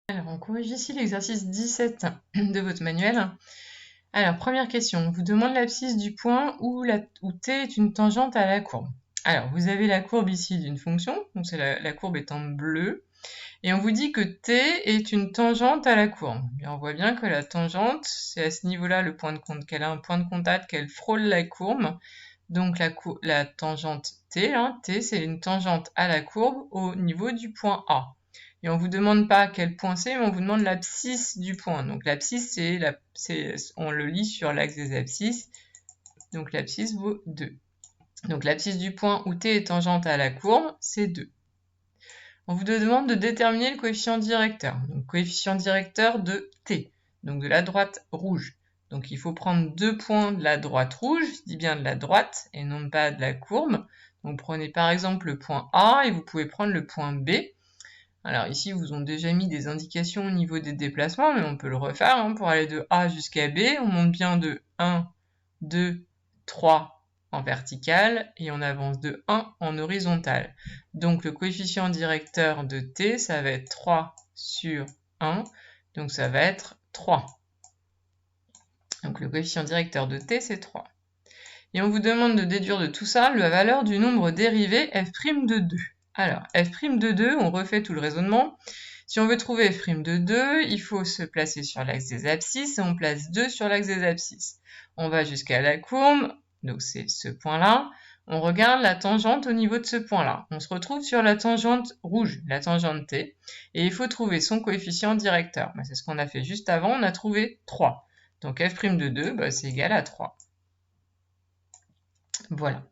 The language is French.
Alors, on corrige ici l'exercice 17 de votre manuel. Alors, première question, on vous demande l'abscisse du point où t est une tangente à la courbe. Alors, vous avez la courbe ici d'une fonction, donc c'est la courbe est en bleu, et on vous dit que t est une tangente à la courbe. Et on voit bien que la tangente, c'est à ce niveau-là le point de compte, qu'elle a un point de contact, qu'elle frôle la courbe. Donc la tangente t, t c'est une tangente à la courbe au niveau du point A. Et on vous demande pas quel point c'est, mais on vous demande l'abscisse du point. Donc l'abscisse, on le lit sur l'axe des abscisses. Donc l'abscisse vaut 2. Donc l'abscisse du point où t est tangente à la courbe, c'est 2. On vous demande de déterminer le coefficient directeur. Donc coefficient directeur de t, donc de la droite rouge. Donc il faut prendre 2 points de la droite rouge, je dis bien de la droite et non pas de la courbe. Donc prenez par exemple le point A et vous pouvez prendre le point B. Alors ici, vous ont déjà mis des indications au niveau des déplacements, mais on peut le refaire. Pour aller de A jusqu'à B, on monte bien de 1, 2, 3 en vertical et on avance de 1 en horizontal. Donc le coefficient directeur de t, ça va être 3 sur 1, donc ça va être 3. Donc le coefficient directeur de t, c'est 3. Et on vous demande de déduire de tout ça la valeur du nombre dérivé f' de 2. Alors, f' de 2, on refait tout le raisonnement. Si on veut trouver f' de 2, il faut se placer sur l'axe des abscisses et on place 2 sur l'axe des abscisses. On va jusqu'à la courbe, donc c'est ce point-là. On regarde la tangente au niveau de ce point-là. On se retrouve sur la tangente rouge, la tangente t, et il faut trouver son coefficient directeur. C'est ce qu'on a fait juste avant, on a trouvé 3. Donc f' de 2, c'est égal à 3. Voilà.